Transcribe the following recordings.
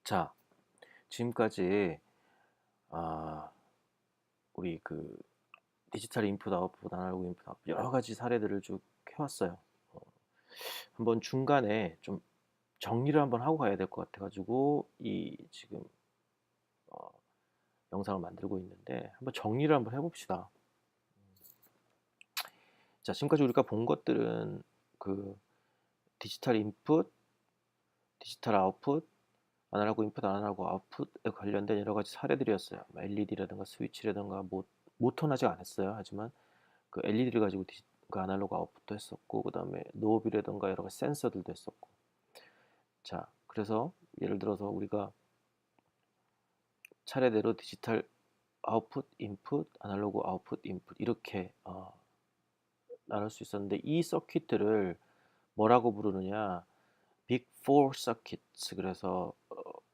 자, 지금까지 아, 우리 그 디지털 인풋 아웃풋, 아날로그 인풋 아웃풋 여러 가지 사례들을 쭉 해왔어요. 어, 한번 중간에 좀 정리를 한번 하고 가야 될 것 같아가지고 이 지금 어, 영상을 만들고 있는데 한번 정리를 한번 해봅시다. 자, 지금까지 우리가 본 것들은 그 디지털 인풋, 디지털 아웃풋, 아날로그 인풋, 아날로그 아웃풋에 관련된 여러 가지 사례들이었어요. LED라든가 스위치라든가 모터는 아직 안 했어요. 하지만 그 LED를 가지고 그 아날로그 아웃풋도 했었고, 그 다음에 노브이라든가 여러 가지 센서들도 했었고. 자, 그래서 예를 들어서 우리가 차례대로 디지털 아웃풋, 인풋, 아날로그 아웃풋, 인풋 이렇게 나눌 수 있었는데, 이 서킷들을 뭐라고 부르느냐? 빅 4 서킷. 그래서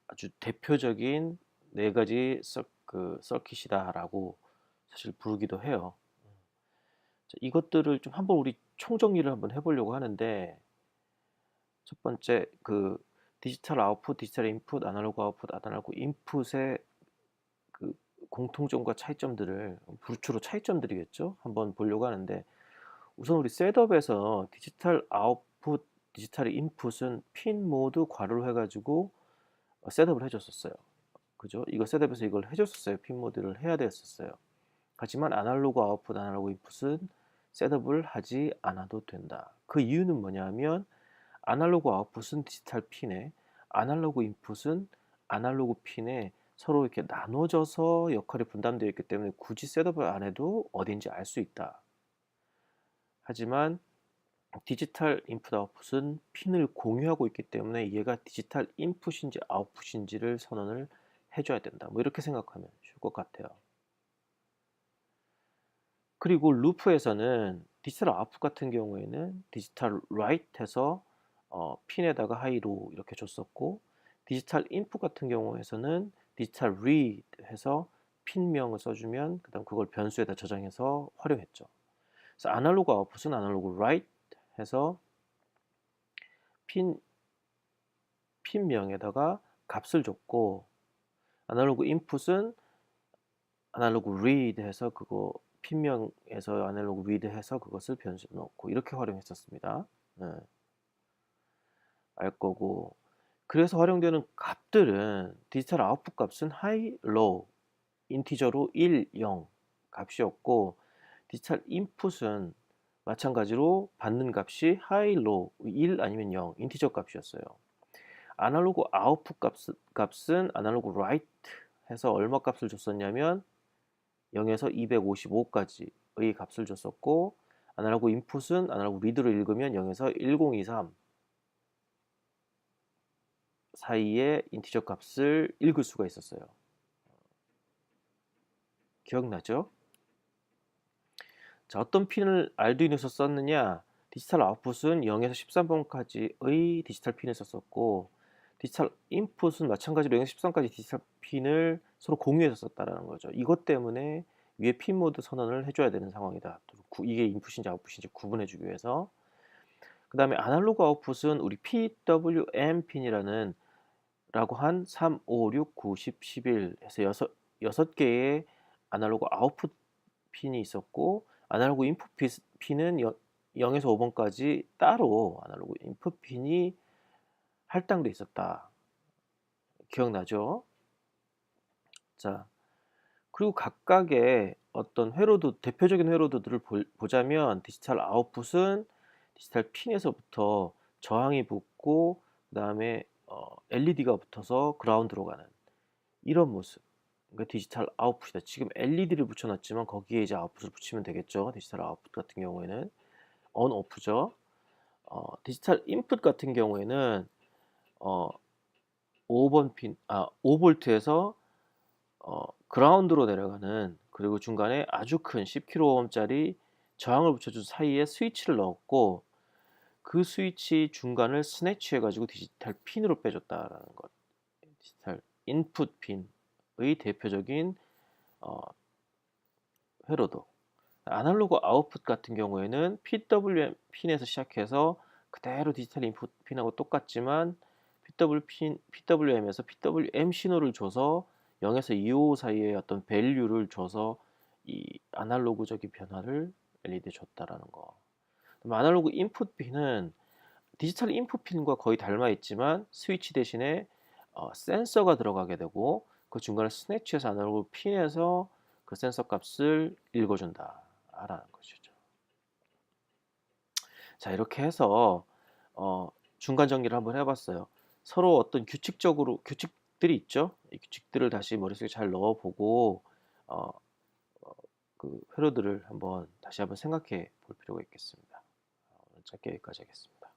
아주 대표적인 네 가지 서킷이다라고 사실 부르기도 해요. 자, 이것들을 좀 한번 우리 총정리를 한번 해보려고 하는데, 첫 번째 그 디지털 아웃풋, 디지털 인풋, 아날로그 아웃풋, 아날로그 인풋의 그 공통점과 차이점들을 주로 차이점들이겠죠. 한번 보려고 하는데, 우선 우리 셋업에서 디지털 아웃풋, 디지털 인풋은 핀 모두 괄호로 해가지고 셋업을 해줬었어요. 그죠? 이거 셋업에서 이걸 해줬었어요. 핀 모드를 해야 됐었어요. 하지만 아날로그 아웃풋, 아날로그 인풋은 셋업을 하지 않아도 된다. 그 이유는 뭐냐면 아날로그 아웃풋은 디지털 핀에, 아날로그 인풋은 아날로그 핀에 서로 이렇게 나눠져서 역할이 분담되어 있기 때문에 굳이 셋업을 안 해도 어딘지 알 수 있다. 하지만 디지털 인풋 아웃풋은 핀을 공유하고 있기 때문에 얘가 디지털 인풋인지 아웃풋인지를 선언을 해줘야 된다. 뭐 이렇게 생각하면 쉬울 것 같아요. 그리고 루프에서는 디지털 아웃풋 같은 경우에는 디지털 라이트 해서 핀에다가 하이로 이렇게 줬었고, 디지털 인풋 같은 경우에서는 디지털 리드 해서 핀명을 써주면 그다음 그걸 변수에다 저장해서 활용했죠. 그래서 아날로그 아웃풋은 아날로그 라이트 해서 핀 핀명에다가 값을 줬고, 아날로그 인풋은 아날로그 리드 해서 그거 핀명에서 아날로그 리드 해서 그것을 변수 넣고 이렇게 활용했었습니다. 네, 알 거고, 그래서 활용되는 값들은 디지털 아웃풋 값은 하이, 로우, 인티저로 1, 0 값이었고, 디지털 인풋은 마찬가지로 받는 값이 하이, 로우, 1 아니면 0 인티저 값이었어요. 아날로그 아웃풋 값은 아날로그 라이트 해서 얼마 값을 줬었냐면 0에서 255까지의 값을 줬었고, 아날로그 인풋은 아날로그 리드로 읽으면 0에서 1023 사이에 인티저 값을 읽을 수가 있었어요. 기억나죠? 자, 어떤 핀을 알두이노에서 썼느냐? 디지털 아웃풋은 0에서 13번까지의 디지털 핀을 썼었고, 디지털 인풋은 마찬가지로 0에서 13까지 디지털 핀을 서로 공유해서 썼다라는 거죠. 이것 때문에 위에 핀 모드 선언을 해줘야 되는 상황이다. 이게 인풋인지 아웃풋인지 구분해주기 위해서. 그 다음에 아날로그 아웃풋은 우리 PWM 핀이라는 라고 한 3, 5, 6, 9, 10, 11 해서 여섯 개의 아날로그 아웃풋 핀이 있었고, 아날로그 인풋 핀은 0에서 5번까지 따로 아날로그 인풋 핀이 할당돼 있었다. 기억나죠? 자, 그리고 각각의 어떤 대표적인 회로도들을 보자면, 디지털 아웃풋은 디지털 핀에서부터 저항이 붙고, 그 다음에 LED가 붙어서 그라운드로 가는 이런 모습. 그러니까 디지털 아웃풋이다. 지금 LED를 붙여놨지만 거기에 이제 아웃풋을 붙이면 되겠죠. 디지털 아웃풋 같은 경우에는 on off죠. 디지털 인풋 같은 경우에는 어, 5번 핀, 5볼트에서 그라운드로 내려가는, 그리고 중간에 아주 큰 10kΩ짜리 저항을 붙여준 사이에 스위치를 넣었고, 그 스위치 중간을 스내치 해가지고 디지털 핀으로 빼줬다라는 것. 디지털 인풋 핀의 대표적인 어, 회로도. 아날로그 아웃풋 같은 경우에는 PWM 핀에서 시작해서 그대로 디지털 인풋 핀하고 똑같지만 PWM에서 PWM 신호를 줘서 0에서 255 사이의 어떤 밸류를 줘서 이 아날로그적인 변화를 LED에 줬다라는 거. 그럼 아날로그 인풋 핀은 디지털 인풋 핀과 거의 닮아 있지만 스위치 대신에 센서가 들어가게 되고 그 중간에 스내치해서 아날로그 핀에서 그 센서 값을 읽어준다라는 것이죠. 자, 이렇게 해서 중간 정리를 한번 해봤어요. 서로 어떤 규칙들이 있죠. 이 규칙들을 다시 머릿속에 잘 넣어보고 어, 그 회로들을 다시 한번 생각해 볼 필요가 있겠습니다. 오늘 짧게 여기까지 하겠습니다.